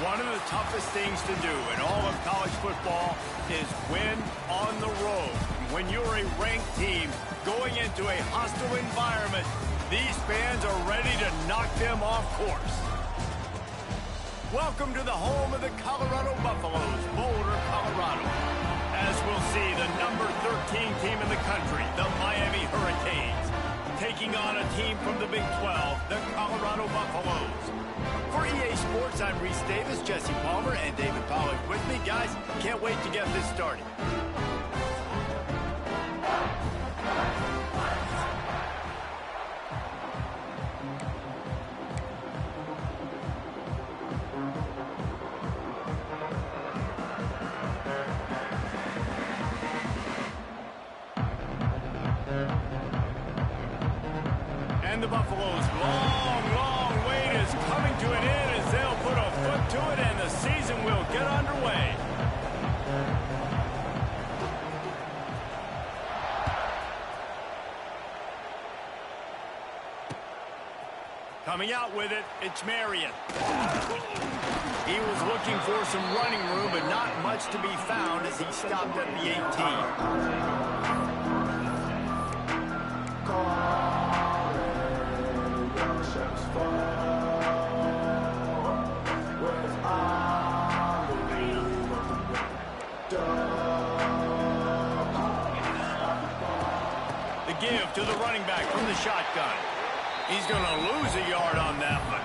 One of the toughest things to do in all of college football is win on the road. When you're a ranked team going into a hostile environment, these fans are ready to knock them off course. Welcome to the home of the Colorado Buffaloes, Boulder, Colorado. As we'll see, the number 13 team in the country, the Miami Hurricanes, taking on a team from the Big 12, the Colorado Buffaloes. For EA Sports, I'm Reese Davis, Jesse Palmer, and David Pollack with me. Guys, can't wait to get this started. And the Buffaloes' long wait is coming to an end as they'll put a foot to it and the season will get underway. Coming out with it, it's Marion. He was looking for some running room, but not much to be found as he stopped at the 18. The give to the running back from the shotgun. He's going to lose a yard on that one.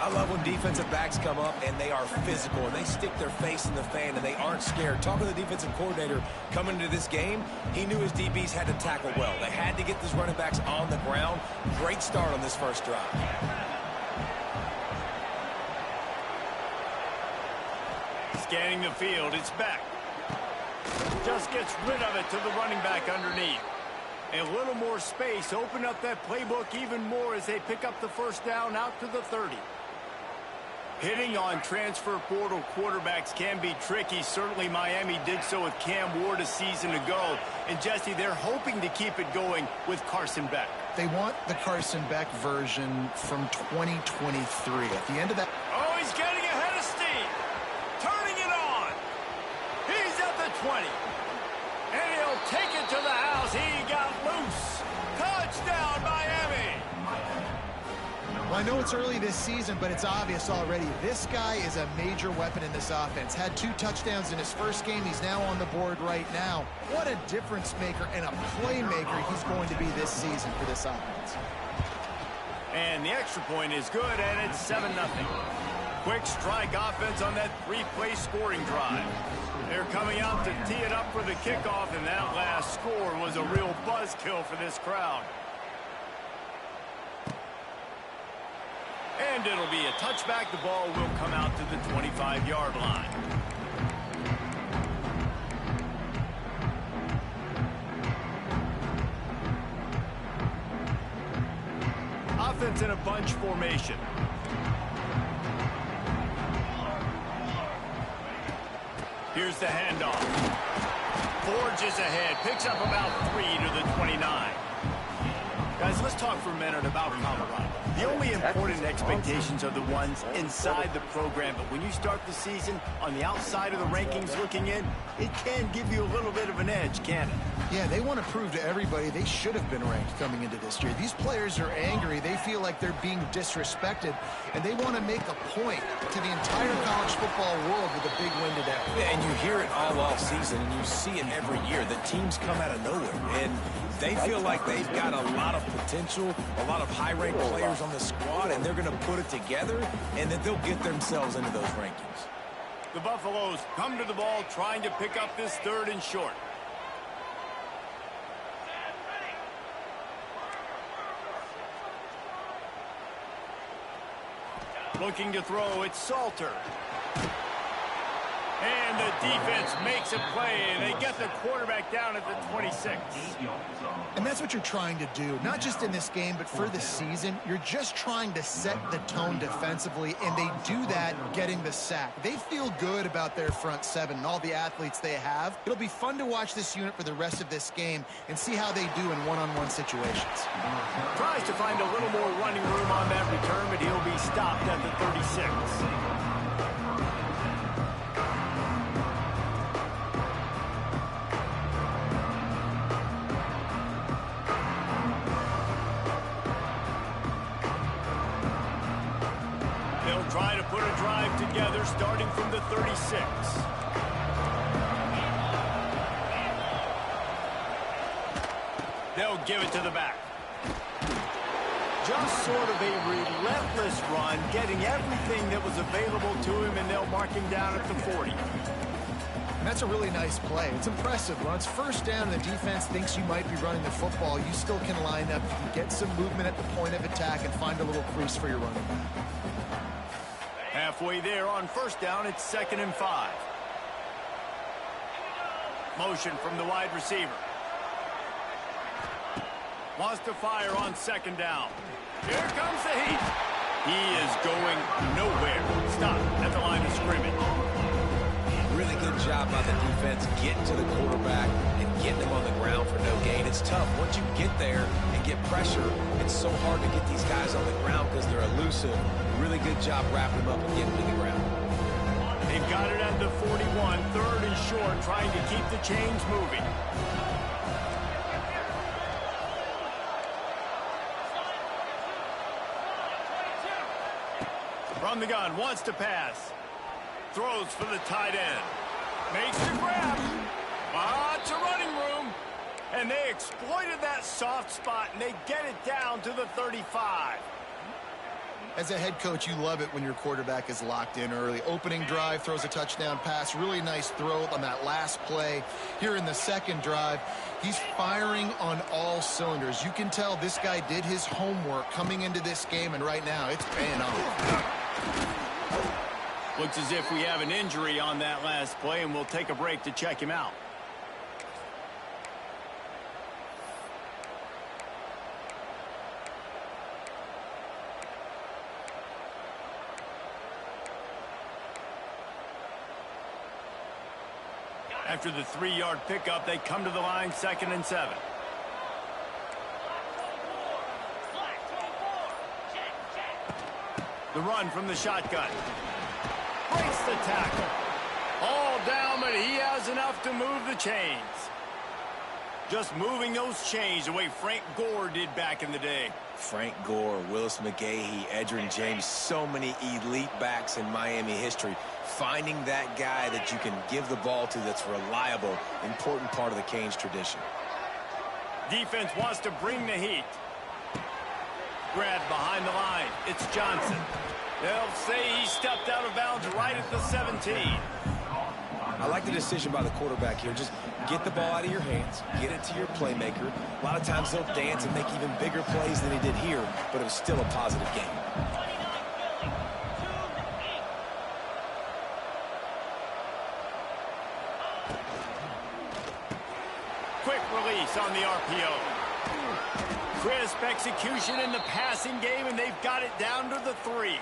I love when defensive backs come up and they are physical and they stick their face in the fan and they aren't scared. Talking to the defensive coordinator coming into this game, he knew his DBs had to tackle well. They had to get these running backs on the ground. Great start on this first drive. Scanning the field, it's back. Just gets rid of it to the running back underneath. A little more space, open up that playbook even more as they pick up the first down out to the 30. Hitting on transfer portal quarterbacks can be tricky. Certainly Miami did so with Cam Ward a season ago. And Jesse, they're hoping to keep it going with Carson Beck. They want the Carson Beck version from 2023. At the end of that... Oh, he's getting ahead of steam. Turning it on. He's at the 20. And he'll take it to the house. He got loose. Touchdown, Miami. Well, I know it's early this season, but it's obvious already. This guy is a major weapon in this offense. Had 2 touchdowns in his first game. He's now on the board right now. What a difference maker and a playmaker he's going to be this season for this offense. And the extra point is good, and it's 7-0. Quick strike offense on that 3-play scoring drive. They're coming out to tee it up for the kickoff, and that last score was a real buzzkill for this crowd. And it'll be a touchback. The ball will come out to the 25-yard line. Offense in a bunch formation. Here's the handoff. Forges ahead. Picks up about 3 to the 29. Guys, let's talk for a minute about Colorado. The only important expectations are the ones inside the program, but when you start the season on the outside of the rankings looking in, it can give you a little bit of an edge, can't it? Yeah, they want to prove to everybody they should have been ranked coming into this year. These players are angry. They feel like they're being disrespected, and they want to make a point to the entire college football world with a big win today. Yeah, and you hear it all off season, and you see it every year. The teams come out of nowhere, and they feel like they've got a lot of potential, a lot of high-ranked players on the squad, and they're going to put it together, and then they'll get themselves into those rankings. The Buffaloes come to the ball trying to pick up this 3rd and short. Looking to throw, it's Salter. And the defense makes a play, and they get the quarterback down at the 26. And that's what you're trying to do, not just in this game, but for the season. You're just trying to set the tone defensively, and they do that getting the sack. They feel good about their front 7 and all the athletes they have. It'll be fun to watch this unit for the rest of this game and see how they do in one-on-one situations. Tries to find a little more running room on that return, but he'll be stopped at the 36. 36. They'll give it to the back. Just sort of a relentless run, getting everything that was available to him, and they'll mark him down at the 40. And that's a really nice play. It's impressive. When it's first down and the defense thinks you might be running the football, you still can line up. You can get some movement at the point of attack and find a little crease for your running back. Halfway there on first down, it's 2nd and 5. Motion from the wide receiver. Wants to fire on 2nd down. Here comes the heat. He is going nowhere. Stop at the line of scrimmage. Really good job by the defense getting to the quarterback and getting him on the ground for no gain. It's tough. Once you get there and get pressure, it's so hard to get these guys on the ground because they're elusive. Really good job wrapping them up and getting to the ground. They've got it at the 41, 3rd and short, trying to keep the chains moving. From the gun, wants to pass. Throws for the tight end. Makes the grab. Lots of running room. And they exploited that soft spot, and they get it down to the 35. As a head coach, you love it when your quarterback is locked in early. Opening drive, throws a touchdown pass. Really nice throw on that last play. Here in the second drive, he's firing on all cylinders. You can tell this guy did his homework coming into this game, and right now it's paying off. Looks as if we have an injury on that last play, and we'll take a break to check him out. After the 3-yard pickup, they come to the line, 2nd and 7. The run from the shotgun. Breaks the tackle. All down, but he has enough to move the chains. Just moving those chains the way Frank Gore did back in the day. Frank Gore, Willis McGahee, Edgerrin James, so many elite backs in Miami history. Finding that guy that you can give the ball to that's reliable, important part of the Canes tradition. Defense wants to bring the heat. Grabbed behind the line. It's Johnson. They'll say he stepped out of bounds right at the 17. I like the decision by the quarterback here. Just get the ball out of your hands, get it to your playmaker. A lot of times they'll dance and make even bigger plays than he did here, but it was still a positive game. Quick release on the RPO. Crisp execution in the passing game, and they've got it down to the 3.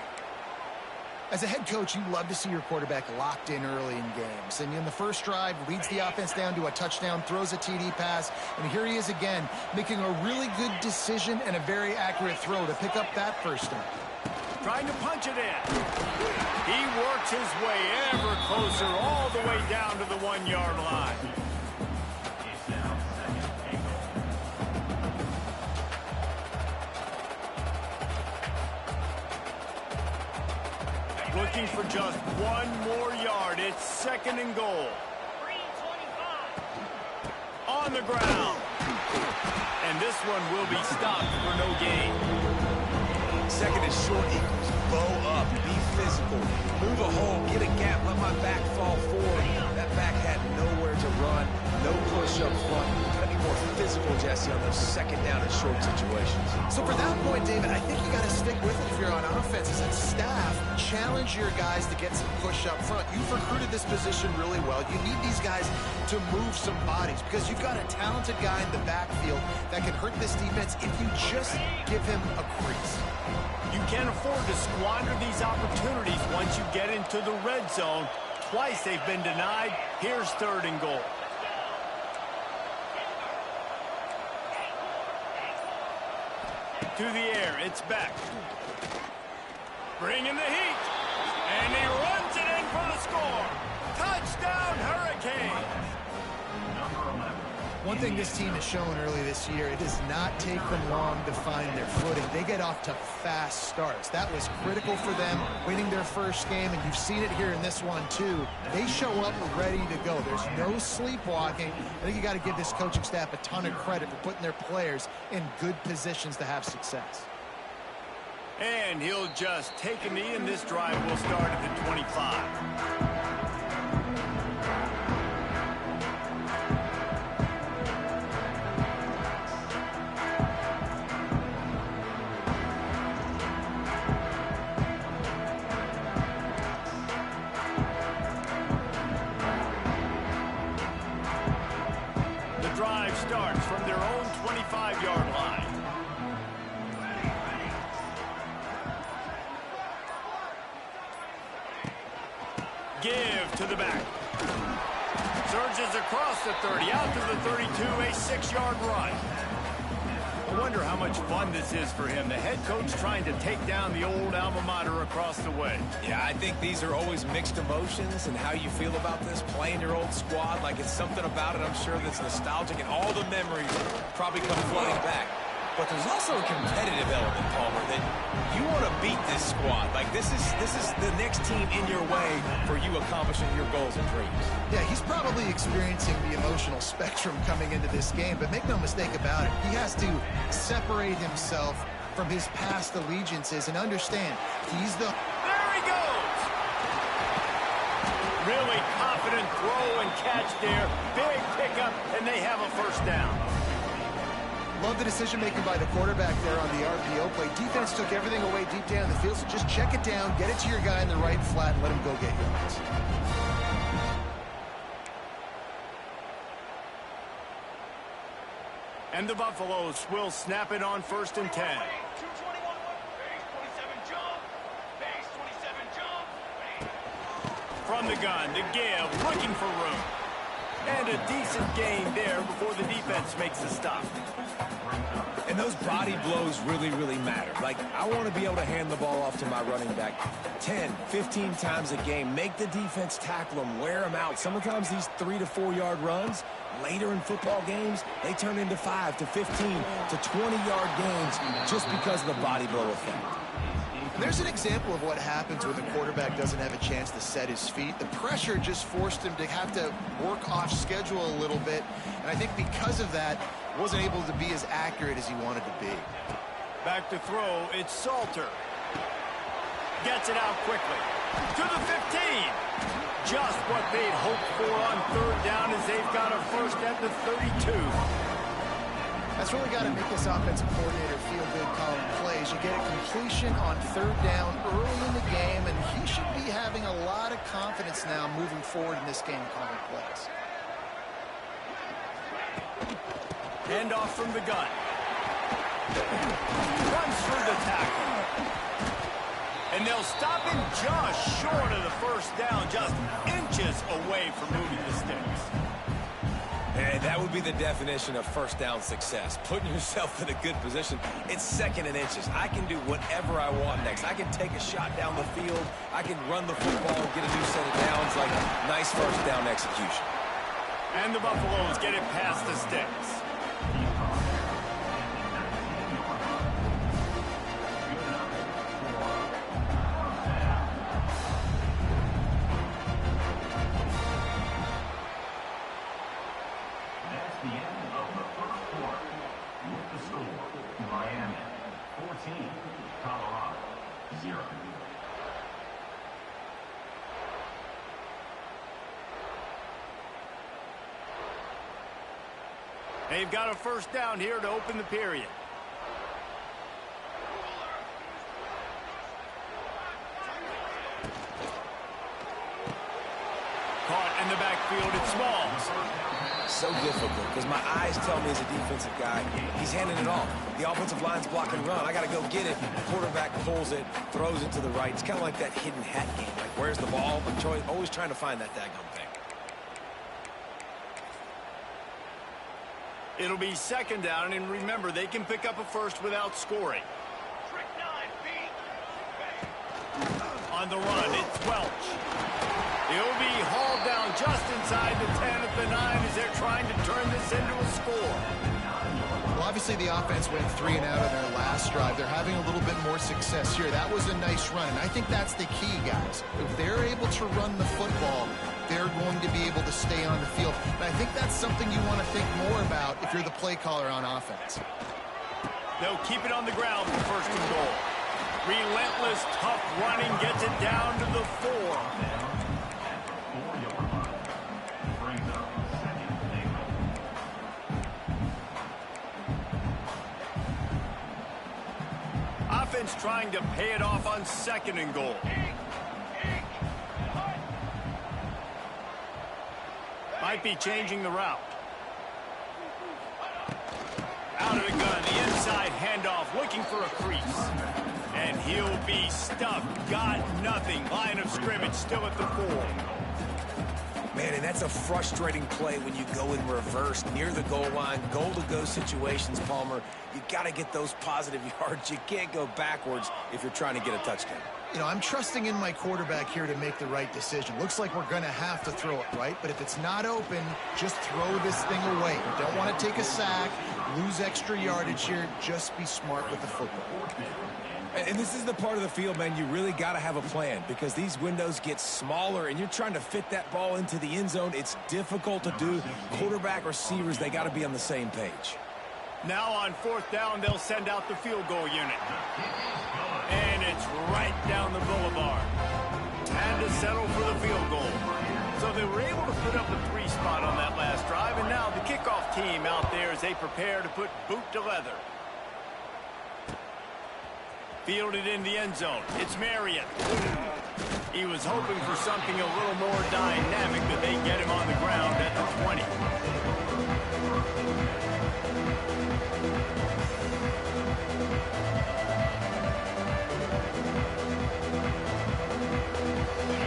As a head coach, you love to see your quarterback locked in early in games. And in the first drive, leads the offense down to a touchdown, throws a TD pass, and here he is again, making a really good decision and a very accurate throw to pick up that first down. Trying to punch it in. He works his way ever closer all the way down to the 1-yard line. Looking for just 1 more yard. It's 2nd and goal. On the ground. And this one will be stopped for no gain. 2nd and short equals bow up, be physical, move a hole, get a gap, let my back fall forward. That back had nowhere to run, no push up front. Gotta be more physical, Jesse, on those 2nd down and short situations. So for that point, David, I think you got to stick with it if you're on offense. As a staff, challenge your guys to get some push up front. You've recruited this position really well. You need these guys to move some bodies because you've got a talented guy in the backfield that can hurt this defense if you just give him a crease. You can't afford to squander these opportunities once you get into the red zone. Twice they've been denied. Here's 3rd and goal. To the air, it's Beck. Bringing the heat. And he runs it in for the score. Touchdown, Hurricanes. One thing this team has shown early this year, it does not take them long to find their footing. They get off to fast starts. That was critical for them winning their first game, and you've seen it here in this one too. They show up ready to go. There's no sleepwalking. I think you got to give this coaching staff a ton of credit for putting their players in good positions to have success. And he'll just take a knee, and this drive will start at the 25. Starts from their own 25-yard line. Give to the back. Surges across the 30, out to the 32, a 6-yard run. I wonder how much fun this is for him. The head coach trying to take down the old alma mater across the way. Yeah, I think these are always mixed emotions, and how you feel about this, playing your old squad, like it's something about it, I'm sure, that's nostalgic, and all the memories probably come flooding back. But there's also a competitive element, Palmer, that you want to beat this squad. Like, this is the next team in your way for you accomplishing your goals and dreams. Yeah, he's probably experiencing the emotional spectrum coming into this game, but make no mistake about it, he has to separate himself from his past allegiances and understand he's the... There he goes! Really confident throw and catch there. Big pickup, and they have a first down. Love the decision-making by the quarterback there on the RPO play. Defense took everything away deep down the field, so just check it down, get it to your guy in the right flat, and let him go get yards. And the Buffaloes will snap it on 1st and 10. From the gun, the give, looking for room. And a decent gain there before the defense makes the stop. And those body blows really, really matter. Like, I want to be able to hand the ball off to my running back 10, 15 times a game. Make the defense tackle them, wear them out. Sometimes these 3 to 4 yard runs, later in football games, they turn into 5 to 15 to 20-yard gains just because of the body blow effect. There's an example of what happens when the quarterback doesn't have a chance to set his feet. The pressure just forced him to have to work off schedule a little bit. And I think because of that, wasn't able to be as accurate as he wanted to be. Back to throw, it's Salter. Gets it out quickly. To the 15. Just what they'd hoped for on 3rd down as they've got a first at the 32. That's really got to make this offensive coordinator feel good calling plays. You get a completion on 3rd down early in the game, and he should be having a lot of confidence now moving forward in this game calling plays. Handoff from the gun. Runs through the tackle. And they'll stop him just short of the first down, just inches away from moving the sticks. And that would be the definition of first down success. Putting yourself in a good position. It's 2nd and inches. I can do whatever I want next. I can take a shot down the field. I can run the football and get a new set of downs. Like, nice first down execution. And the Buffaloes get it past the sticks. They've got a first down here to open the period. Caught in the backfield, it's Smalls. So difficult because my eyes tell me as a defensive guy, he's handing it off. The offensive line's block and run. I got to go get it. Quarterback pulls it, throws it to the right. It's kind of like that hidden hat game. Like, where's the ball? I'm always trying to find that daggone thing. It'll be 2nd down, and remember, they can pick up a first without scoring. On the run, it's Welch. He'll be hauled down down just inside the 10 at the 9 as they're trying to turn this into a score. Well, obviously the offense went 3 and out on their last drive. They're having a little bit more success here. That was a nice run, and I think that's the key, guys. If they're able to run the football, they're going to be able to stay on the field. And I think that's something you want to think more about if you're the play caller on offense. They'll keep it on the ground for first and goal. Relentless, tough running gets it down to the 4. Offense trying to pay it off on second and goal. Might be changing the route. Out of the gun, the inside handoff, looking for a crease. And he'll be stuffed. Got nothing. Line of scrimmage still at the 4. Man, and that's a frustrating play when you go in reverse near the goal line. Goal-to-go situations, Palmer. You got to get those positive yards. You can't go backwards if you're trying to get a touchdown. You know, I'm trusting in my quarterback here to make the right decision. Looks like we're going to have to throw it, right? But if it's not open, just throw this thing away. You don't want to take a sack, lose extra yardage here. Just be smart with the football. And this is the part of the field, man, you really got to have a plan because these windows get smaller and you're trying to fit that ball into the end zone. It's difficult to do. Quarterback, receivers, they got to be on the same page. Now on fourth down, they'll send out the field goal unit. And it's right down the boulevard. Had to settle for the field goal. So they were able to put up a 3 spot on that last drive, and now the kickoff team out there as they prepare to put boot to leather. Fielded in the end zone. It's Marion. He was hoping for something a little more dynamic, but they get him on the ground at the 20.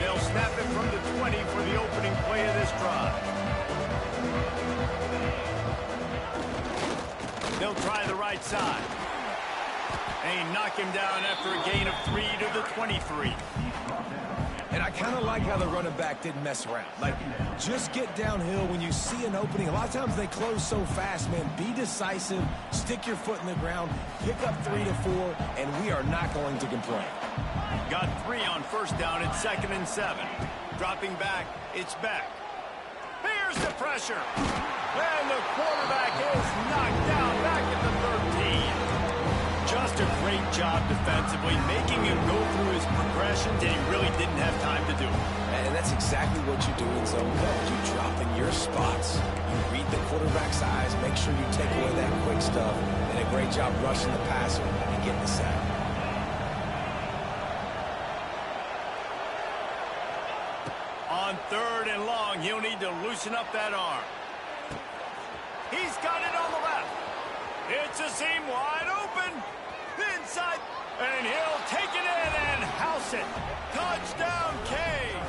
They'll snap it from the 20 for the opening play of this drive. They'll try the right side. They knock him down after a gain of 3 to the 23. And I kind of like how the running back didn't mess around. Like, just get downhill when you see an opening. A lot of times they close so fast, man. Be decisive, stick your foot in the ground, pick up 3 to 4, and we are not going to complain. Got 3 on first down at 2nd and 7. Dropping back, it's Beck. Here's the pressure. And the quarterback is knocked down back at the 13. Just a great job defensively, making him go through his progressions, and he really didn't have time to do it. And that's exactly what you do in zone coverage. You drop in your spots, you read the quarterback's eyes, make sure you take away that quick stuff, and a great job rushing the passer and getting the sack. On 3rd and long, he'll need to loosen up that arm. He's got it on the left. It's a seam wide open. Inside, and he'll take it in and house it. Touchdown, Canes.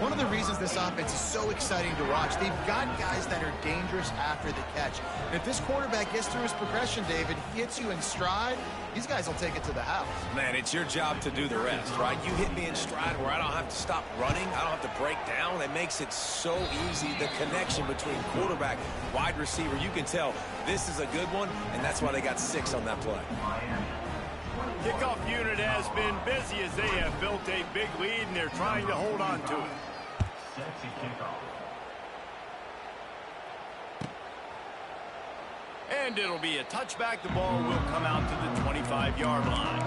One of the reasons this offense is so exciting to watch, they've got guys that are dangerous after the catch. And if this quarterback gets through his progression, David, he hits you in stride, these guys will take it to the house. Man, it's your job to do the rest, right? You hit me in stride where I don't have to stop running. I don't have to break down. It makes it so easy, the connection between quarterback, wide receiver. You can tell this is a good one, and that's why they got 6 on that play. Kickoff unit has been busy as they have built a big lead, and they're trying to hold on to it. And it'll be a touchback. The ball will come out to the 25-yard line.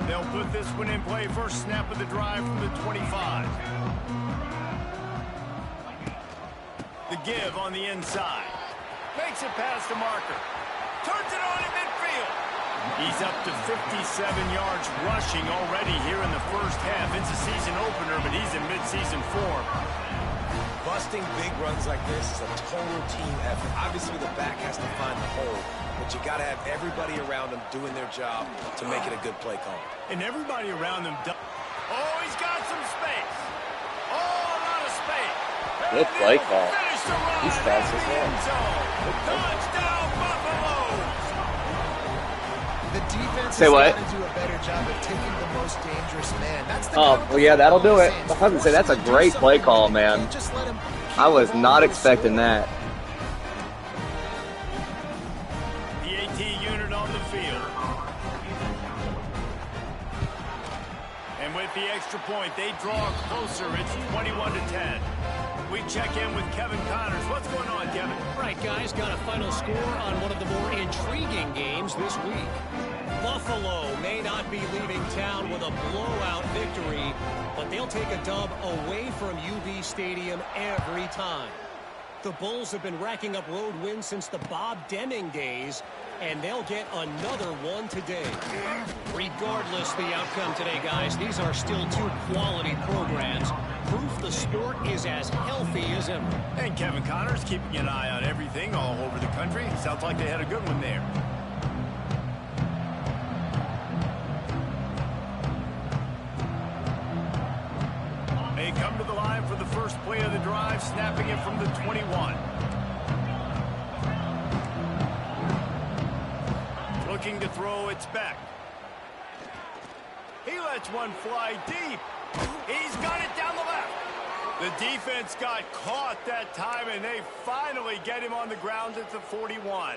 They'll put this one in play. First snap of the drive from the 25. The give on the inside. Makes it past the marker. Turns it on in midfield. He's up to 57 yards rushing already here in the first half. It's a season opener, but he's in midseason form. Busting big runs like this is a total team effort. Obviously, the back has to find the hole, but you got to have everybody around them doing their job to make it a good play call. And everybody around them does. Oh, he's got some space. Oh, Good play call. Finish the run. He's fast as well. Touchdown, Buffalo. The defense Say has what? got to do a better job of taking the most dangerous man. That's the Oh, well, yeah, that'll do it. I was gonna say, that's a great play call, man. I was not expecting that. The AT unit on the field. And with the extra point, they draw closer. It's 21-10. We check in with Kevin Connors. What's going on, Kevin? Right, guys, got a final score on one of the more intriguing games this week. Buffalo may not be leaving town with a blowout victory, but they'll take a dub away from UB Stadium every time. The Bulls have been racking up road wins since the Bob Deming days, and they'll get another one today. Regardless the outcome today, guys, these are still two quality programs. Proof the sport is as healthy as ever. And Kevin Connors keeping an eye on everything all over the country. Sounds like they had a good one there. They come to the line for the first play of the drive, snapping it from the 21. Looking to throw, it's back. He lets one fly deep. He's got it down the left. The defense got caught that time, and they finally get him on the ground at the 41.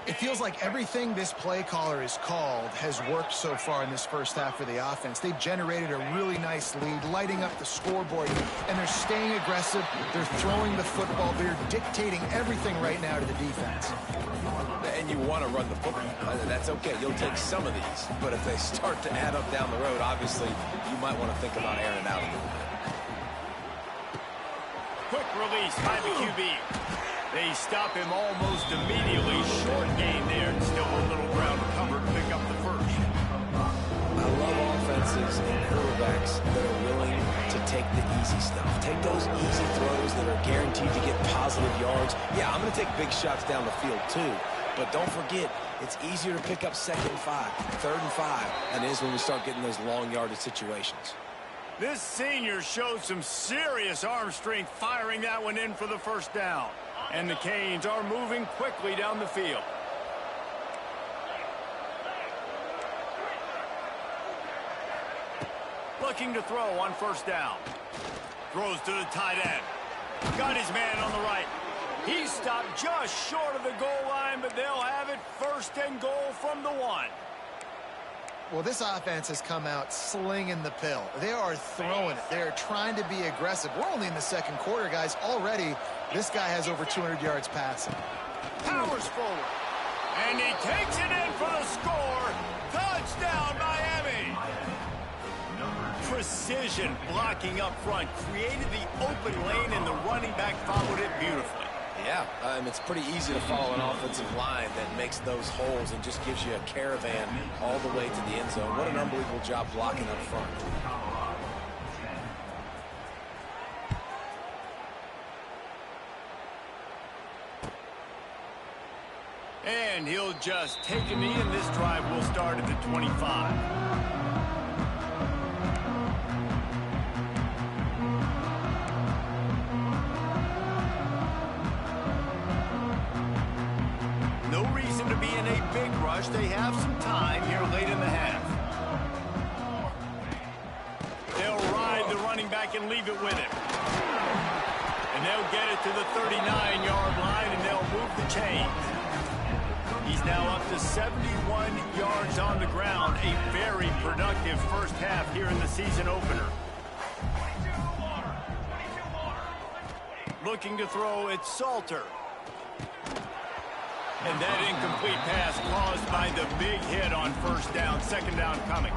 It feels like everything this play caller has called has worked so far in this first half for the offense. They've generated a really nice lead, lighting up the scoreboard, and they're staying aggressive. They're throwing the football. They're dictating everything right now to the defense. And you want to run the football. That's okay. You'll take some of these. But if they start to add up down the road, obviously, you might want to think about airing it out a little bit. Quick release by the QB. They stop him almost immediately. Short gain there, and still a little ground cover to pick up the first. I love offenses and quarterbacks that are willing to take the easy stuff. Take those easy throws that are guaranteed to get positive yards. Yeah, I'm going to take big shots down the field too. But don't forget, it's easier to pick up 2nd and 5, 3rd and 5 than it is when we start getting those long yardage situations. This senior showed some serious arm strength firing that one in for the first down. And the Canes are moving quickly down the field. Looking to throw on first down. Throws to the tight end. Got his man on the right. He stopped just short of the goal line, but they'll have it 1st and goal from the 1. Well, this offense has come out slinging the pill. They are throwing it. They're trying to be aggressive. We're only in the 2nd quarter, guys. Already, this guy has over 200 yards passing. Powers forward. And he takes it in for the score. Touchdown, Miami. Precision blocking up front. Created the open lane, and the running back followed it beautifully. Yeah, it's pretty easy to follow an offensive line that makes those holes and just gives you a caravan all the way to the end zone. What an unbelievable job blocking up front. And he'll just take a knee, and this drive will start at the 25. No reason to be in a big rush. They have some time here late in the half. They'll ride the running back and leave it with him. And they'll get it to the 39-yard line, and they'll move the chains. He's now up to 71 yards on the ground. A very productive first half here in the season opener. Looking to throw, it's Salter. And that incomplete pass caused by the big hit on first down. 2nd down coming.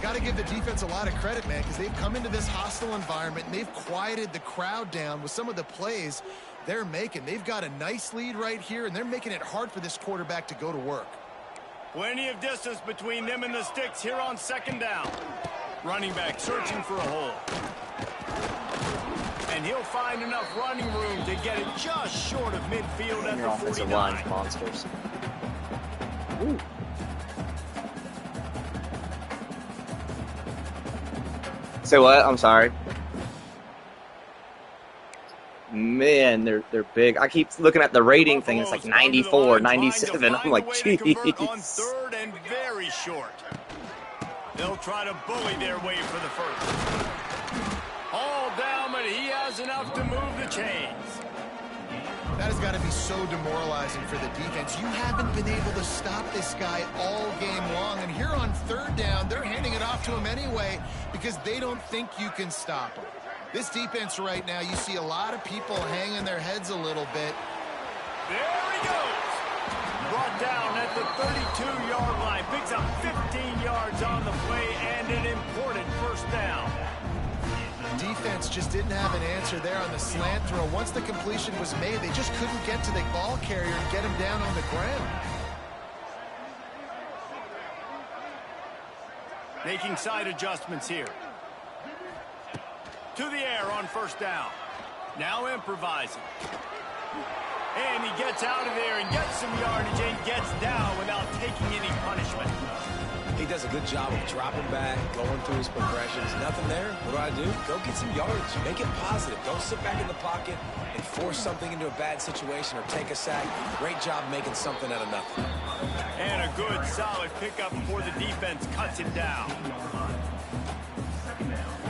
Got to give the defense a lot of credit, man, because they've come into this hostile environment, and they've quieted the crowd down with some of the plays they're making. They've got a nice lead right here, and they're making it hard for this quarterback to go to work. Plenty of distance between them and the sticks here on 2nd down. Running back searching for a hole. And he'll find enough running room to get it just short of midfield at Your the offensive 49. line's monsters. Ooh. Say what? I'm sorry. man, they're big. I keep looking at the rating thing. It's like 94, 97. I'm like, jeez. On jeez. third and very short. They'll try to bully their way for the first. All down, but he has enough to move the chains. That has got to be so demoralizing for the defense. You haven't been able to stop this guy all game long. And here on third down, they're handing it off to him anyway because they don't think you can stop him. This defense right now, you see a lot of people hanging their heads a little bit. There he goes. Brought down at the 32-yard line. Picks up 15 yards on the play and an important first down. Defense just didn't have an answer there on the slant throw. Once the completion was made, they just couldn't get to the ball carrier and get him down on the ground. Making side adjustments here. To the air on first down. Now improvising. And he gets out of there and gets some yardage and gets down without taking any punishment. He does a good job of dropping back, going through his progressions. Nothing there. What do? Go get some yardage. Make it positive. Don't sit back in the pocket and force something into a bad situation or take a sack. Great job making something out of nothing. And a good, solid pickup before the defense cuts him down.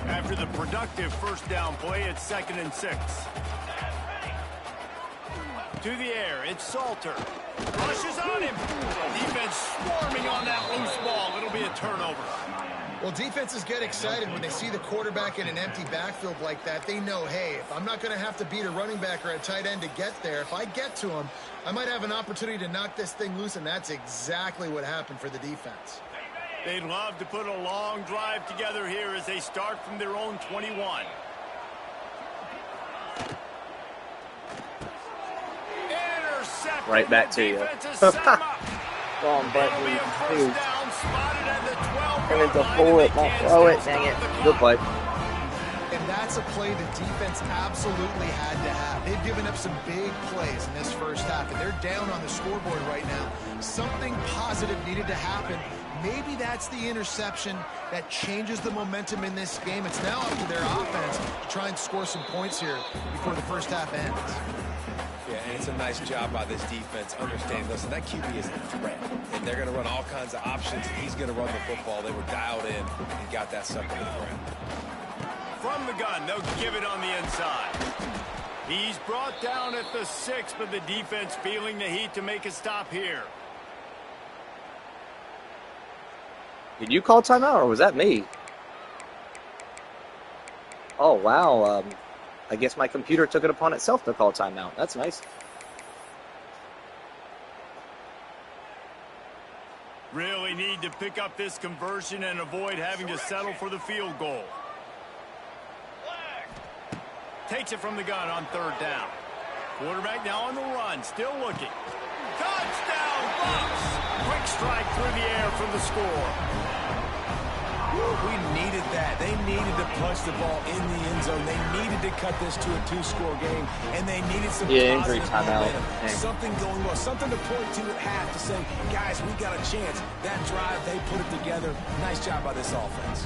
After the productive first down play, it's 2nd and 6. To the air, it's Salter. Rushes on him. Defense swarming on that loose ball. It'll be a turnover. Well, defenses get excited when they see the quarterback in an empty backfield like that. They know, hey, if I'm not going to have to beat a running back or a tight end to get there, if I get to him, I might have an opportunity to knock this thing loose, and that's exactly what happened for the defense. They'd love to put a long drive together here as they start from their own 21. Intercepted. Right back to you. Go on, Button. Dude. And it's a pull it, don't throw it, dang it. Good play. And that's a play the defense absolutely had to have. They've given up some big plays in this first half, and they're down on the scoreboard right now. Something positive needed to happen. Maybe that's the interception that changes the momentum in this game. It's now up to their offense to try and score some points here before the first half ends. Yeah, and it's a nice job by this defense understanding, listen, that QB is a threat, and they're going to run all kinds of options. He's going to run the football. They were dialed in and got that sucker to the ground. From the gun, they'll give it on the inside. He's brought down at the 6, but the defense feeling the heat to make a stop here. Did you call timeout, or was that me? Oh, wow. I guess my computer took it upon itself to call timeout. That's nice. Really need to pick up this conversion and avoid having to settle for the field goal. Takes it from the gun on third down. Quarterback now on the run, still looking. Touchdown, Bucks! Quick strike through the air for the score. We needed that. They needed to punch the ball in the end zone. They needed to cut this to a 2-score game, and they needed some injury positive timeout. momentum. Something going well, something to point to at half to say, guys, we got a chance. That drive, they put it together. Nice job by this offense.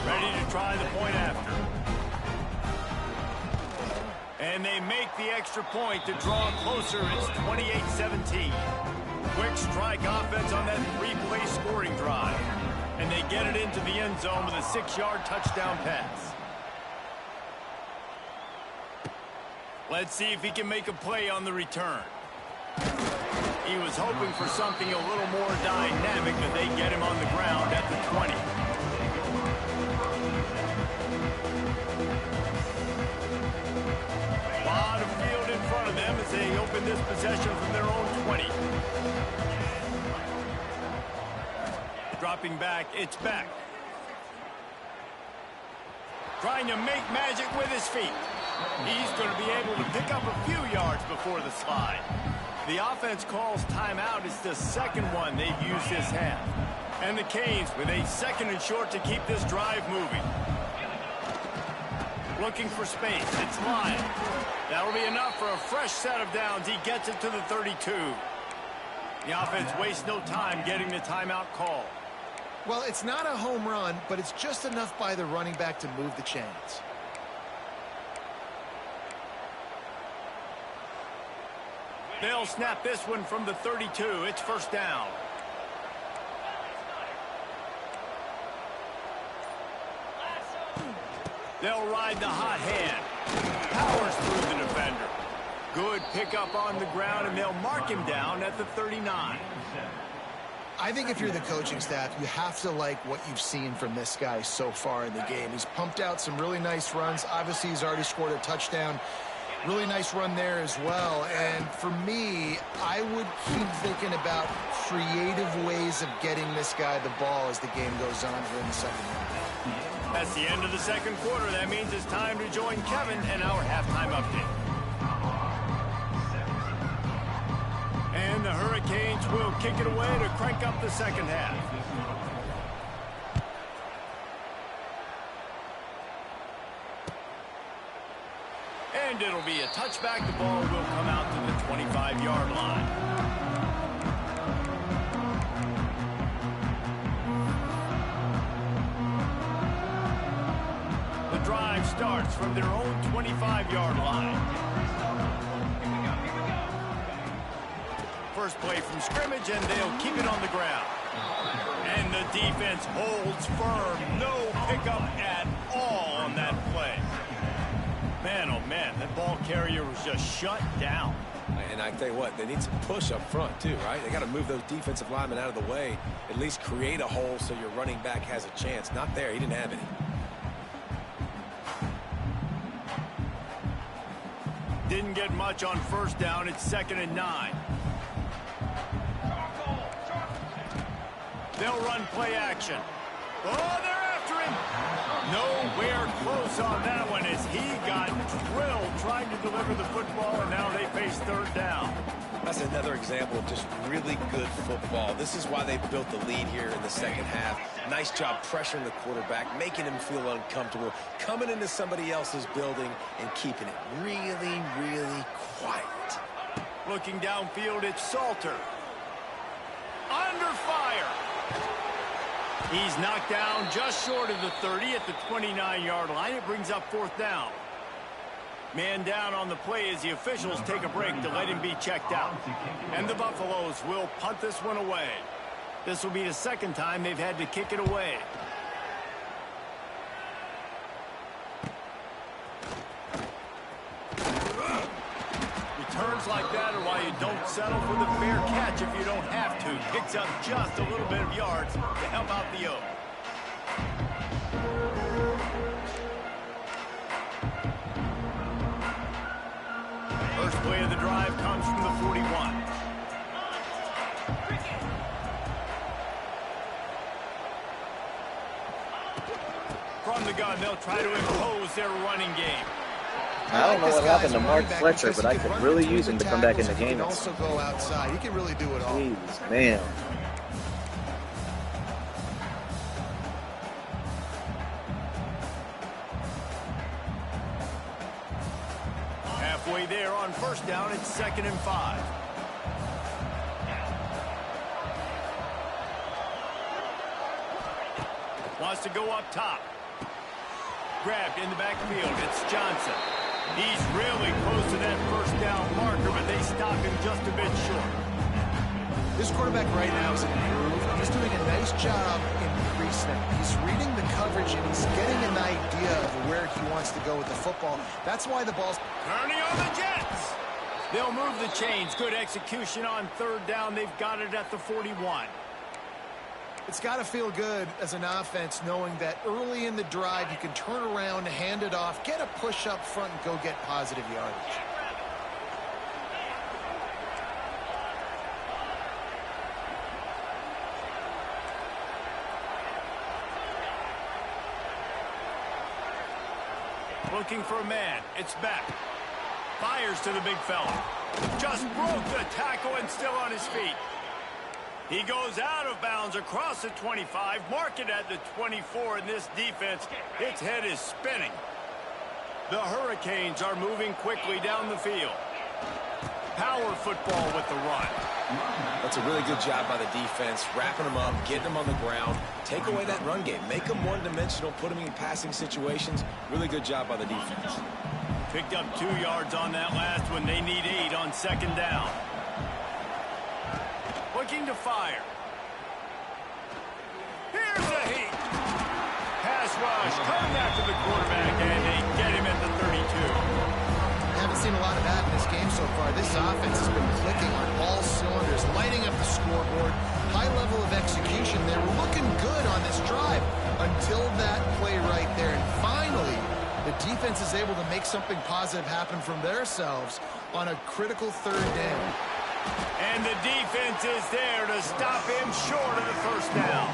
Ready to try the point after. And they make the extra point to draw closer. It's 28-17. Quick strike offense on that 3-play scoring drive. And they get it into the end zone with a 6-yard touchdown pass. Let's see if he can make a play on the return. He was hoping for something a little more dynamic, but they get him on the ground at the 20. A lot of field in front of them as they open this possession from their own 20. Dropping back, it's back. Trying to make magic with his feet. He's going to be able to pick up a few yards before the slide. The offense calls timeout. It's the second one they've used this half. And the Canes with a 2nd and short to keep this drive moving. Looking for space. It's Lyon. That'll be enough for a fresh set of downs. He gets it to the 32. The offense wastes no time getting the timeout call. Well, it's not a home run, but it's just enough by the running back to move the chains. They'll snap this one from the 32. It's first down. They'll ride the hot hand. Powers through the defender. Good pickup on the ground, and they'll mark him down at the 39. I think if you're the coaching staff, you have to like what you've seen from this guy so far in the game. He's pumped out some really nice runs. Obviously, he's already scored a touchdown. Really nice run there as well. And for me, I would keep thinking about creative ways of getting this guy the ball as the game goes on here in the second half. That's the end of the second quarter. That means it's time to join Kevin and our halftime update. And the Hurricanes will kick it away to crank up the second half. And it'll be a touchback. The ball will come out to the 25-yard line. The drive starts from their own 25-yard line. First play from scrimmage, and they'll keep it on the ground. And the defense holds firm. No pickup at all on that play. Man, oh man, that ball carrier was just shut down. And I tell you what, they need some push up front too, right? They got to move those defensive linemen out of the way, at least create a hole so your running back has a chance. Not there, he didn't have any. Didn't get much on first down. It's 2nd and 9. They'll run play action. Oh, they're after him. Nowhere close on that one as he got drilled trying to deliver the football, and now they face 3rd down. That's another example of just really good football. This is why they built the lead here in the second half. Nice job pressuring the quarterback, making him feel uncomfortable, coming into somebody else's building and keeping it really, really quiet. Looking downfield, it's Salter. Under fire. He's knocked down just short of the 30 at the 29-yard line. It brings up 4th down. Man down on the play as the officials take a break to let him be checked out. And the Buffaloes will punt this one away. This will be the second time they've had to kick it away. Returns like that are why you don't settle for the fair catch if you don't have to. Picks up just a little bit of yards to help out the Oak. First play of the drive comes from the 41. From the gun, they'll try to impose their running game. I don't know what happened to Mark Fletcher, but I could really use him to come back in the game. He can also go outside. He can really do it all. Jeez, man. Halfway there on first down, it's 2nd and 5. Wants to go up top. Grabbed in the backfield. It's Johnson. He's really close to that first down marker, but they stop him just a bit short. This quarterback right now is in a groove. He's doing a nice job in pre-snap. He's reading the coverage, and he's getting an idea of where he wants to go with the football. That's why the ball's Turning on the Jets. They'll move the chains. Good execution on 3rd down. They've got it at the 41. It's got to feel good as an offense knowing that early in the drive you can turn around, hand it off, get a push up front, and go get positive yardage. Looking for a man. It's back. Fires to the big fella. Just broke the tackle and still on his feet. He goes out of bounds across the 25, mark it at the 24, and this defense, its head is spinning. The Hurricanes are moving quickly down the field. Power football with the run. That's a really good job by the defense, wrapping them up, getting them on the ground, take away that run game, make them one-dimensional, put them in passing situations. Really good job by the defense. Picked up 2 yards on that last one. They need 8 on second down. Looking to fire. Here's a heat. Pass rush coming after the quarterback, and they get him at the 32. Haven't seen a lot of that in this game so far. This offense has been clicking on all cylinders, lighting up the scoreboard. High level of execution. They were looking good on this drive until that play right there. And finally, the defense is able to make something positive happen from themselves on a critical third down. And the defense is there to stop him short of the first down.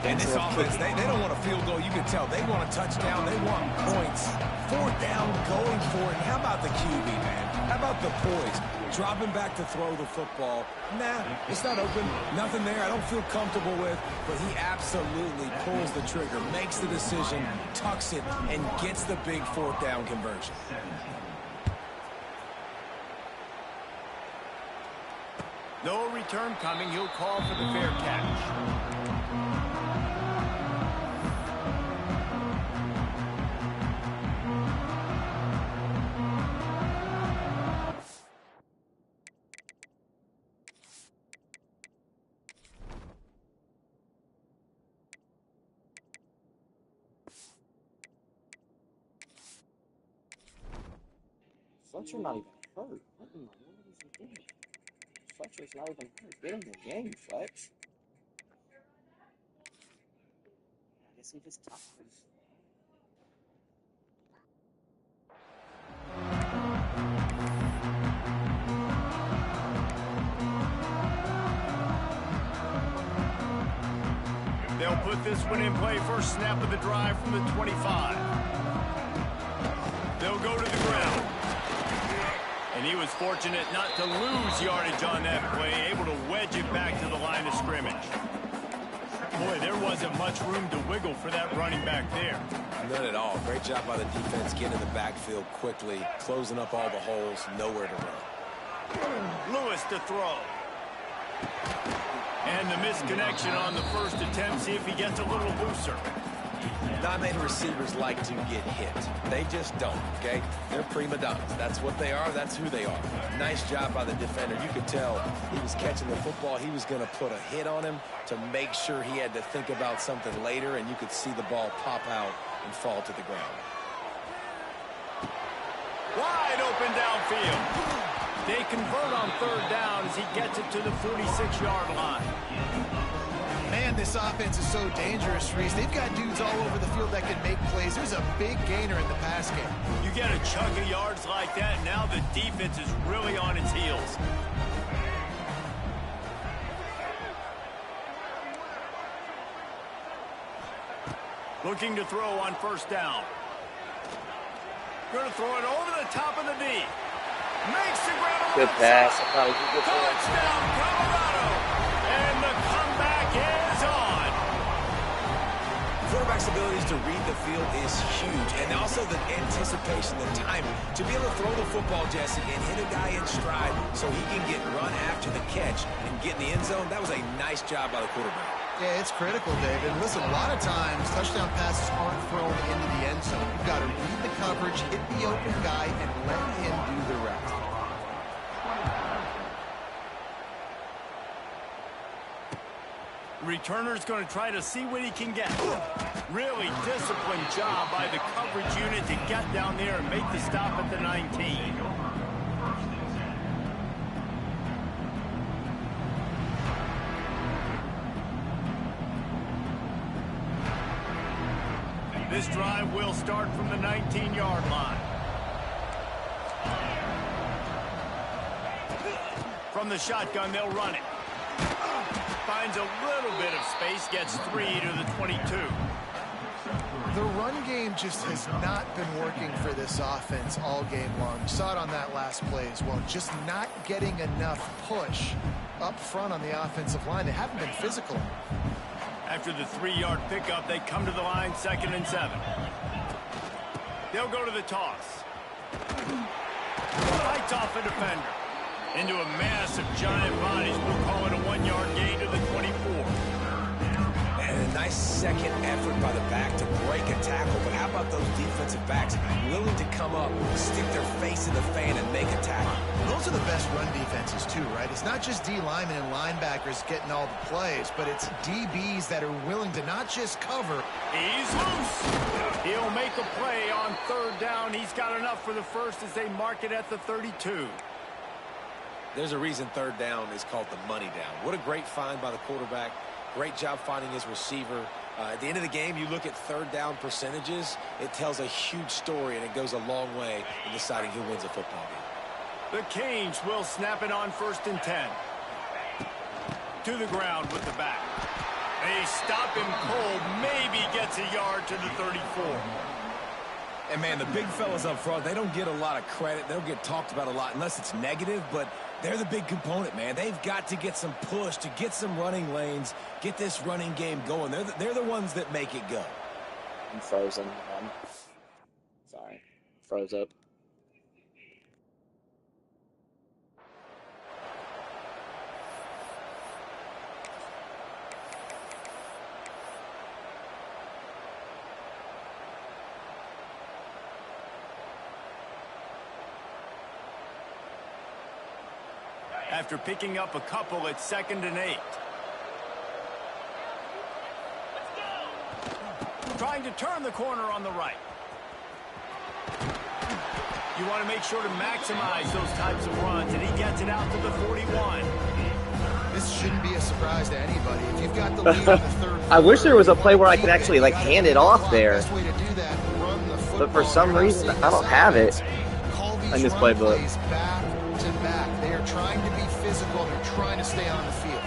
And this offense, they don't want a field goal. You can tell they want a touchdown. They want points. 4th down, going for it. And how about the QB, man? How about the poise? Dropping back to throw the football. Nah, it's not open. Nothing there I don't feel comfortable with. But he absolutely pulls the trigger, makes the decision, tucks it, and gets the big 4th down conversion. No return coming. He'll call for the fair catch. Fletcher not even hurt. What in the world is he doing? Fletcher's not even hurt. Get him the game, Fletch. I guess he just tough. They'll put this one in play. First snap of the drive from the 25. They'll go to the ground. And he was fortunate not to lose yardage on that play, able to wedge it back to the line of scrimmage. Boy, there wasn't much room to wiggle for that running back there. None at all. Great job by the defense getting in the backfield quickly, closing up all the holes, nowhere to run. Lewis to throw. And the misconnection on the first attempt. See if he gets a little looser. Not many receivers like to get hit. They just don't, okay? They're prima donnas. That's what they are. That's who they are. Nice job by the defender. You could tell he was catching the football. He was going to put a hit on him to make sure he had to think about something later, and you could see the ball pop out and fall to the ground. Wide open downfield. They convert on third down as he gets it to the 46-yard line. Man, this offense is so dangerous, Reese. They've got dudes all over the field that can make plays. There's a big gainer in the pass game. You get a chunk of yards like that, and now the defense is really on its heels. Looking to throw on first down. Going to throw it over the top of the D. Makes the grab. Good pass. I thought it was a good pass. Touchdown, Colorado. And the comeback is on. Quarterback's abilities to read the field is huge, and also the anticipation, the timing. To be able to throw the football, Jesse, and hit a guy in stride so he can get run after the catch and get in the end zone, that was a nice job by the quarterback. Yeah, it's critical, David. Listen, a lot of times touchdown passes aren't thrown into the end zone. You've got to read the coverage, hit the open guy, and let him do the rest. Returner's going to try to see what he can get. Really disciplined job by the coverage unit to get down there and make the stop at the 19. This drive will start from the 19-yard line. From the shotgun, they'll run it. Finds a little bit of space, gets 3 to the 22. The run game just has not been working for this offense all game long. You saw it on that last play as well. Just not getting enough push up front on the offensive line. They haven't been physical. After the 3-yard pickup, they come to the line, 2nd and 7. They'll go to the toss. Fights off a defender. Into a mass of giant bodies. We'll call it a 1-yard gain to the 24. And Nice second effort by the back to break a tackle, but how about those defensive backs willing to come up, stick their face in the fan, and make a tackle? Those are the best run defenses too, right? It's not just D linemen and linebackers getting all the plays, but it's DBs that are willing to not just cover. He's loose. He'll make a play on third down. He's got enough for the first as they mark it at the 32. There's a reason third down is called the money down. What a great find by the quarterback. Great job finding his receiver. At the end of the game, you look at third down percentages. It tells a huge story, and it goes a long way in deciding who wins a football game. The Canes will snap it on 1st and 10. To the ground with the back. They stop him cold. Maybe gets a yard to the 34. And, man, the big fellas up front, they don't get a lot of credit. They don't get talked about a lot unless it's negative, but they're the big component, man. They've got to get some push, to get some running lanes, get this running game going. They're the ones that make it go. I'm frozen. Sorry. Froze up. After picking up a couple at 2nd and 8. Trying to turn the corner on the right. You want to make sure to maximize those types of runs, and he gets it out to the 41. This shouldn't be a surprise to anybody. If you've got the lead in the third I wish there was a play where I could actually like hand it off there. Best way to do that, run the football. But for some reason, I don't have it in this playbook. Back to back. They are trying to be physical. They're trying to stay on the field.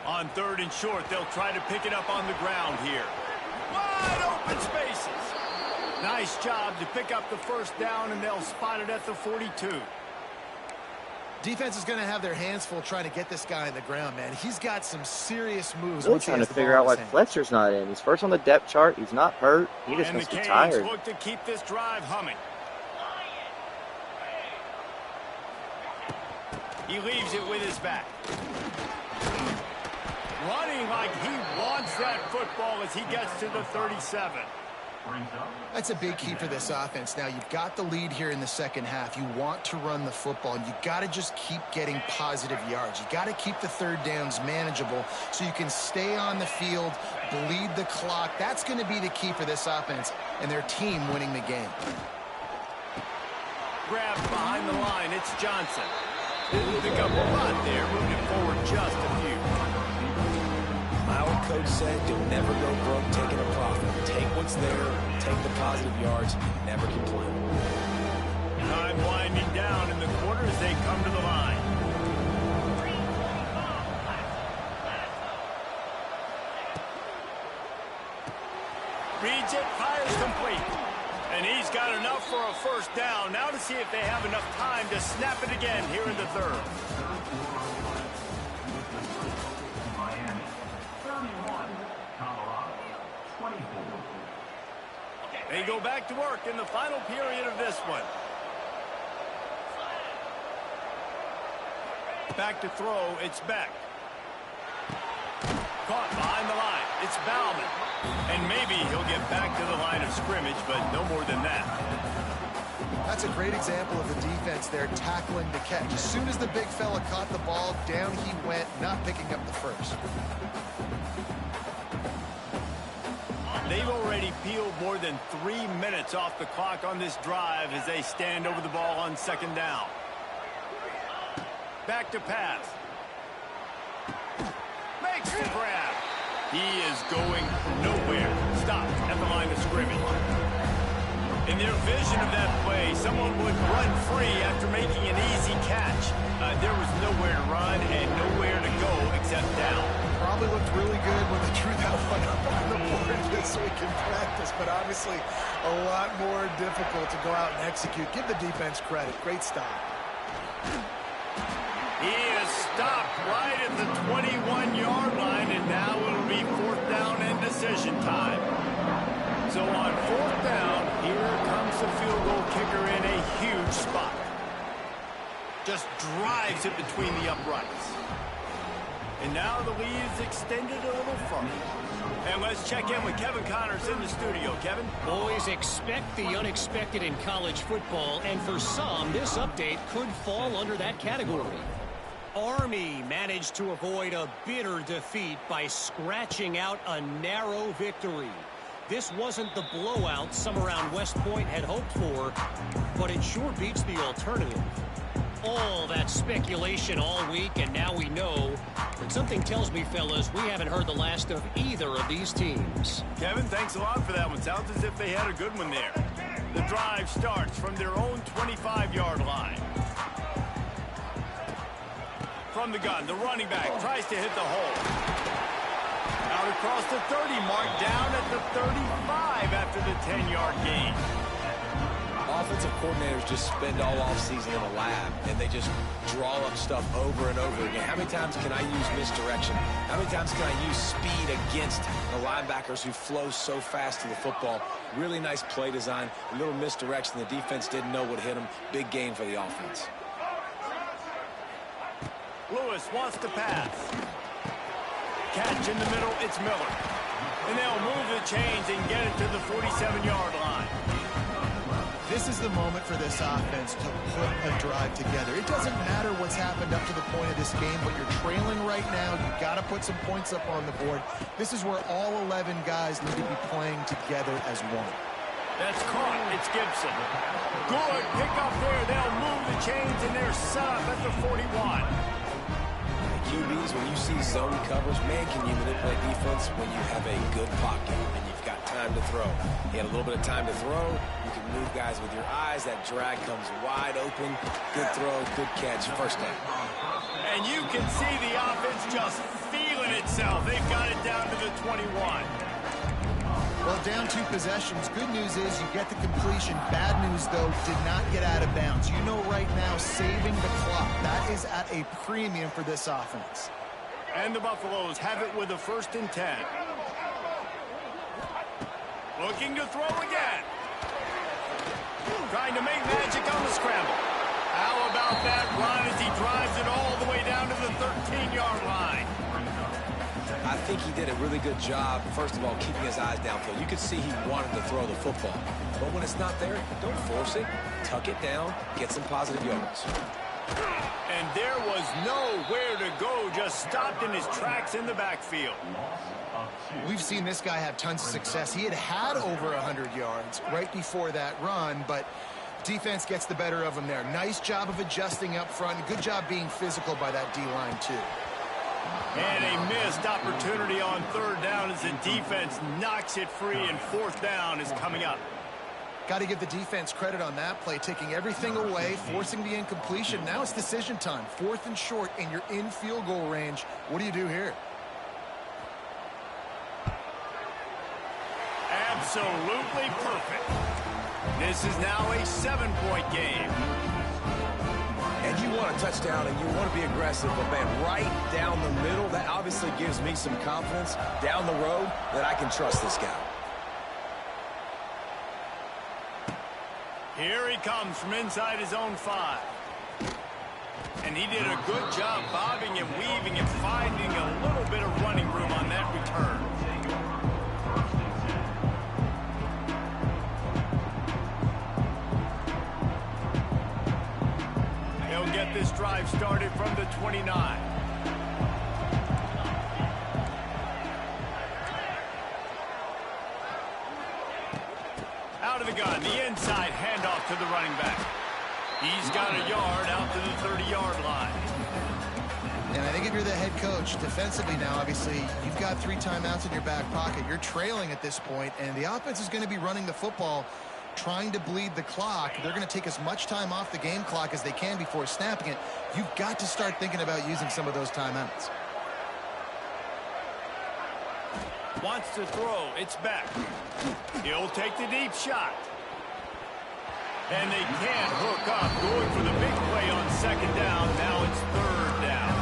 On 3rd and short, they'll try to pick it up on the ground here. Wide open spaces. Nice job to pick up the first down, and they'll spot it at the 42. Defense is going to have their hands full trying to get this guy on the ground, man. He's got some serious moves. Really trying to figure out why Fletcher's not in. He's first on the depth chart. He's not hurt. He just must be tired. Look to keep this drive humming. He leaves it with his back. Running like he wants that football as he gets to the 37. That's a big key for this offense. Now, you've got the lead here in the second half. You want to run the football, and you got to just keep getting positive yards. You got to keep the third downs manageable so you can stay on the field, bleed the clock. That's going to be the key for this offense and their team winning the game. Grabbed behind the line. It's Johnson. Didn't pick up a lot there, moving it forward just a few. Our coach said you'll never go broke taking a profit. Take what's there, take the positive yards, never complain. Time winding down in the quarter as they come to the line. Reads it, fires complete. And he's got enough for a first down. Now to see if they have enough time to snap it again here in the 3rd. They go back to work in the final period of this one. Back to throw, it's Beck. Caught behind the line, it's Bauman. And maybe he'll get back to the line of scrimmage, but no more than that. That's a great example of the defense there tackling the catch. As soon as the big fella caught the ball, down he went, not picking up the first. They've already peeled more than 3 minutes off the clock on this drive as they stand over the ball on 2nd down. Back to pass. Makes the grab. He is going nowhere. Stopped at the line of scrimmage. In their vision of that play, someone would run free after making an easy catch. There was nowhere to run and nowhere to go except down. Probably looked really good when they drew that one up on the board this week in practice, but obviously a lot more difficult to go out and execute. Give the defense credit. Great stop. He is stopped right at the 21-yard line, and now it'll be 4th down and decision time. So on 4th down, here comes the field goal kicker in a huge spot. just drives it between the uprights. And now the lead is extended a little further. And let's check in with Kevin Connors in the studio. Kevin? Always expect the unexpected in college football, and for some, this update could fall under that category. Army managed to avoid a bitter defeat by scratching out a narrow victory. This wasn't the blowout some around West Point had hoped for, but it sure beats the alternative. All that speculation all week, and now we know. But something tells me, fellas, we haven't heard the last of either of these teams. Kevin, thanks a lot for that one. Sounds as if they had a good one there. The drive starts from their own 25-yard line. From the gun, the running back tries to hit the hole. Out across the 30 mark, down at the 35 after the 10-yard gain. Offensive coordinators just spend all offseason in a lab, and they just draw up stuff over and over again. How many times can I use misdirection? How many times can I use speed against the linebackers who flow so fast to the football? Really nice play design, a little misdirection. The defense didn't know what hit them. Big gain for the offense. Lewis wants to pass. Catch in the middle, it's Miller. And they'll move the chains and get it to the 47-yard line. This is the moment for this offense to put a drive together. It doesn't matter what's happened up to the point of this game, but you're trailing right now. You've got to put some points up on the board. This is where all 11 guys need to be playing together as one. That's caught. It's Gibson. Good pick up there. They'll move the chains, and they're set up at the 41. QBs, when you see zone coverage, man, can you manipulate defense when you have a good pocket and you've got time to throw. He had a little bit of time to throw. You can move guys with your eyes. That drag comes wide open. Good throw, good catch, first down. And you can see the offense just feeling itself. They've got it down to the 21. Well, down 2 possessions. Good news is you get the completion. Bad news, though, did not get out of bounds. You know right now, saving the clock, that is at a premium for this offense. And the Buffaloes have it with a 1st and 10. Looking to throw again. Trying to make magic on the scramble. How about that run as he drives it all the way down to the 13-yard line? I think he did a really good job, first of all, keeping his eyes downfield. You could see he wanted to throw the football. But when it's not there, don't force it. Tuck it down, get some positive yards. And there was nowhere to go, just stopped in his tracks in the backfield. We've seen this guy have tons of success. He had over 100 yards right before that run, but defense gets the better of him there. Nice job of adjusting up front. Good job being physical by that D-line, too. And a missed opportunity on 3rd down as the defense knocks it free, and 4th down is coming up. Got to give the defense credit on that play, taking everything away, forcing the incompletion. Now it's decision time. 4th and short, and you're in field goal range. What do you do here? Absolutely perfect. This is now a 7-point game. And you want a touchdown and you want to be aggressive, but man, right down the middle, that obviously gives me some confidence down the road that I can trust this guy. Here he comes from inside his own 5. And he did a good job bobbing and weaving and finding a little bit of running room on that return. They'll get this drive started from the 29. Out of the gun, the inside handoff to the running back. He's got a yard out to the 30-yard line. And I think if you're the head coach, defensively now, obviously, you've got 3 timeouts in your back pocket. You're trailing at this point, and the offense is going to be running the football, trying to bleed the clock. They're going to take as much time off the game clock as they can before snapping it. You've got to start thinking about using some of those timeouts. Wants to throw. It's back. He'll take the deep shot. And they can't hook up. Going for the big play on 2nd down. Now it's 3rd down.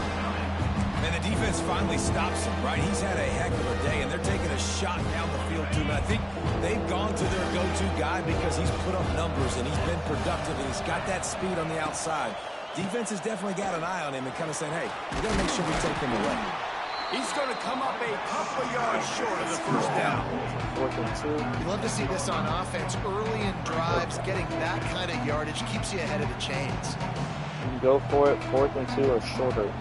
And the defense finally stops him, right? He's had a heck of a day, and they're taking a shot down the field to him. I think they've gone to their go-to guy because he's put up numbers, and he's been productive, and he's got that speed on the outside. Defense has definitely got an eye on him and kind of saying, hey, we got to make sure we take him away. He's going to come up a couple of yards short of the first down. 4th and 2. You love to see this on offense. Early in drives, getting that kind of yardage keeps you ahead of the chains. You can go for it. 4th and 2 or shorter.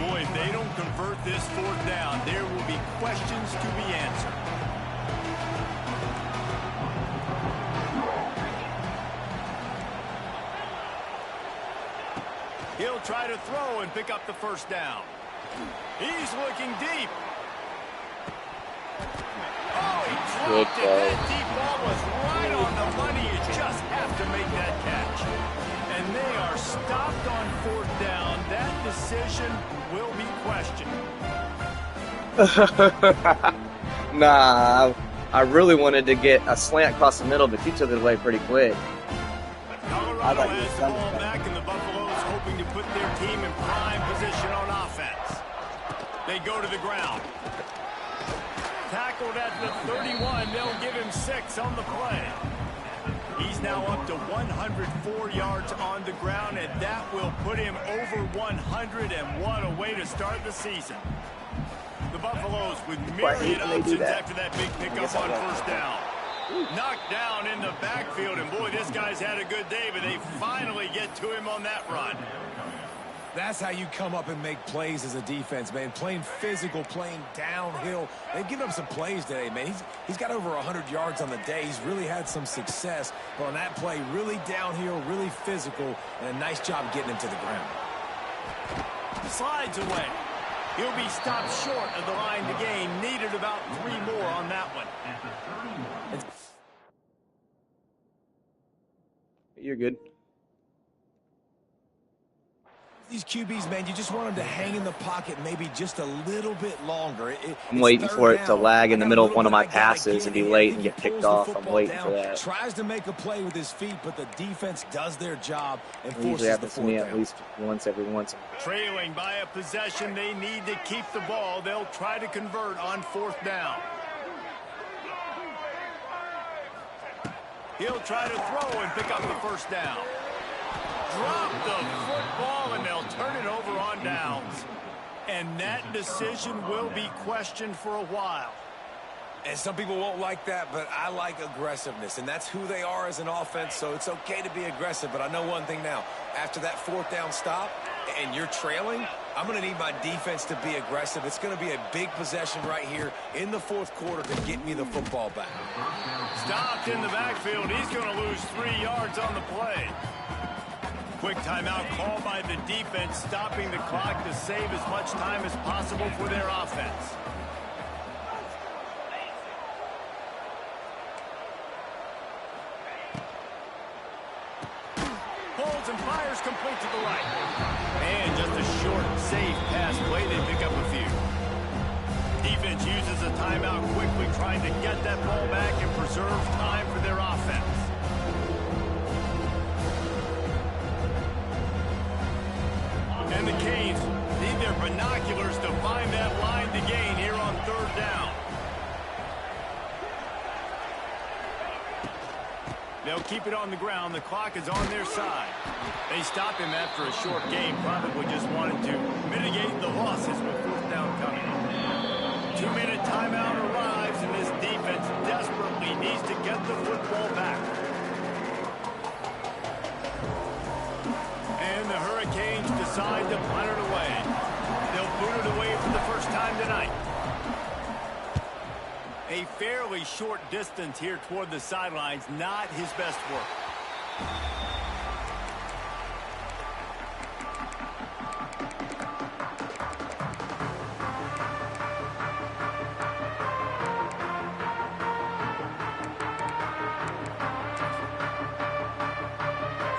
Boy, if they don't convert this 4th down, there will be questions to be answered. He'll try to throw and pick up the first down. He's looking deep. Oh, he dropped it. That deep ball was right on the money. You just have to make that catch. And they are stopped on 4th down. That decision will be questioned. Nah, I really wanted to get a slant across the middle, but you took it away pretty quick. Colorado has the ball back, and the Buffaloes hoping to put their team in prime position on offense. They go to the ground. Tackled at the 31. They'll give him 6 on the play. He's now up to 104 yards on the ground, and that will put him over 100, and what a way to start the season. The Buffaloes with myriad options after that big pickup on first down. Knocked down in the backfield, and boy, this guy's had a good day, but they finally get to him on that run. That's how you come up and make plays as a defense, man. Playing physical, playing downhill. They've given up some plays today, man. He's got over 100 yards on the day. He's really had some success. But on that play, really downhill, really physical, and a nice job getting him to the ground. Slides away. He'll be stopped short of the line to gain. Needed about 3 more on that one. You're good. These QBs, man, you just want them to hang in the pocket maybe just a little bit longer. I'm waiting for it to lag in the middle of one of my passes and be late and get picked off. I'm waiting for that. Tries to make a play with his feet, but the defense does their job and It usually forces the happens to 4th me down. at least once every once. Trailing by a possession, they need to keep the ball. They'll try to convert on 4th down. He'll try to throw and pick up the first down. Drop the football, and they'll turn it over on downs. And that decision will be questioned for a while. And some people won't like that, but I like aggressiveness, and that's who they are as an offense, so it's okay to be aggressive. But I know one thing now. After that 4th down stop and you're trailing, I'm going to need my defense to be aggressive. It's going to be a big possession right here in the 4th quarter to get me the football back. Stopped in the backfield. He's going to lose 3 yards on the play. Quick timeout called by the defense, stopping the clock to save as much time as possible for their offense. Holds and fires complete to the right. And just a short, safe pass play. They pick up a few. Defense uses a timeout quickly, trying to get that ball back and preserve time for their offense. And the Canes need their binoculars to find that line to gain here on 3rd down. They'll keep it on the ground. The clock is on their side. They stop him after a short game. Probably just wanted to mitigate the losses with 4th down coming. 2-minute timeout arrives, and this defense desperately needs to get the football back. And the Hurricanes decide to punt it away. They'll boot it away for the first time tonight. A fairly short distance here toward the sidelines, not his best work.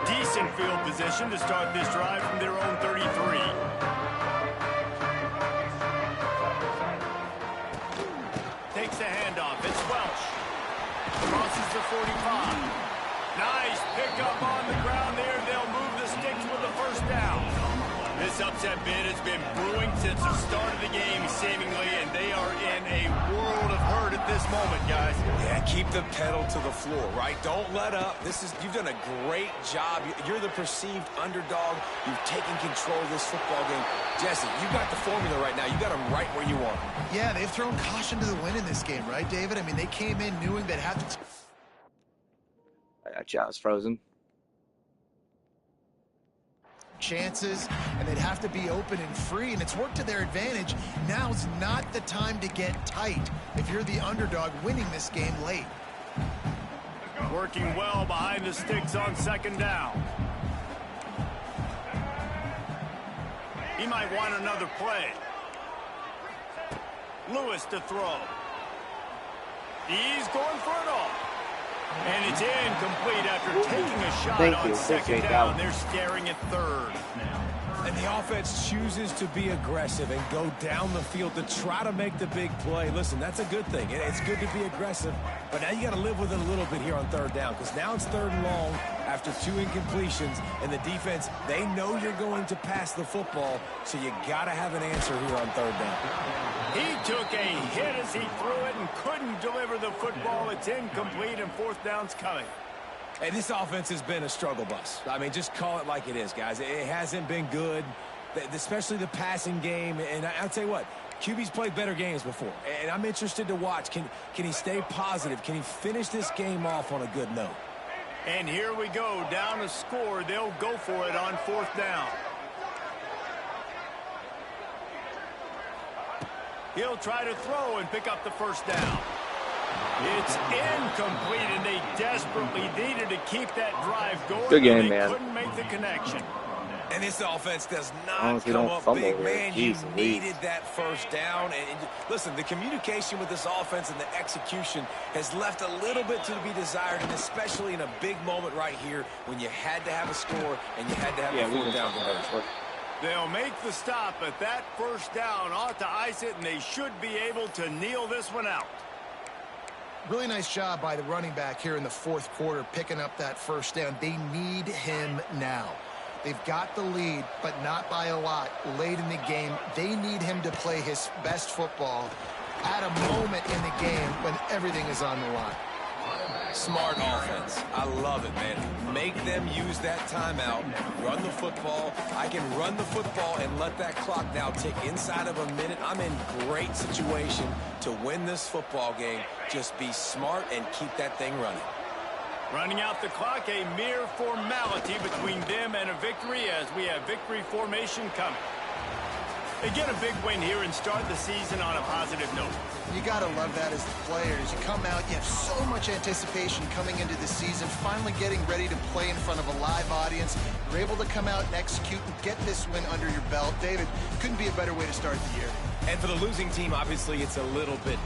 Decent field position to start this drive from their own 33. Takes the handoff. It's Welsh. Crosses the 45. Nice pickup on the ground there. They'll move the sticks with the first down. This This upset bid has been brewing since the start of the game, seemingly, and they are in a world of hurt at this moment, guys. Yeah, keep the pedal to the floor, right? Don't let up. You've done a great job. You're the perceived underdog. You've taken control of this football game. Jesse, you got the formula right now. You got them right where you want them. Yeah, they've thrown caution to the wind in this game, right, David? I mean, they came in knowing they'd have to... I was frozen. Chances, and they'd have to be open and free, and it's worked to their advantage. Now's not the time to get tight if you're the underdog winning this game late. Working well behind the sticks on second down. He might want another play. Lewis to throw. He's going for it all. And it's incomplete after taking a shot on second down. They're staring at third now. And the offense chooses to be aggressive and go down the field to try to make the big play. Listen, that's a good thing. It's good to be aggressive, but now you got to live with it a little bit here on third down, because now it's third and long after 2 incompletions, and the defense, they know you're going to pass the football, so you got to have an answer here on third down. He took a hit as he threw it and couldn't deliver the football. It's incomplete, and fourth down's coming. Hey, this offense has been a struggle bus. I mean, just call it like it is, guys. It hasn't been good, especially the passing game. And I'll tell you what, QB's played better games before, and I'm interested to watch. Can he stay positive? Can he finish this game off on a good note? And here we go, down a score. They'll go for it on fourth down. He'll try to throw and pick up the first down. It's incomplete, and they desperately needed to keep that drive going. Good game, they man. Couldn't make the connection. And this offense does not come up big, man. You needed that first down. And listen, the communication with this offense and the execution has left a little bit to be desired, and especially in a big moment right here when you had to have a score and you had to have a fourth down conversion. They'll make the stop, but that first down ought to ice it, and they should be able to kneel this one out. Really nice job by the running back here in the fourth quarter, picking up that first down. They need him now. They've got the lead, but not by a lot late in the game. They need him to play his best football at a moment in the game when everything is on the line. Smart offense. I love it, man. Make them use that timeout. Run the football. I can run the football and let that clock now tick inside of a minute. I'm in great situation to win this football game. Just be smart and keep that thing running. Running out the clock, a mere formality between them and a victory as we have victory formation coming. They get a big win here and start the season on a positive note. You got to love that as the players. You come out, you have so much anticipation coming into the season, finally getting ready to play in front of a live audience. You're able to come out and execute and get this win under your belt. David, couldn't be a better way to start the year. And for the losing team, obviously, it's a little bit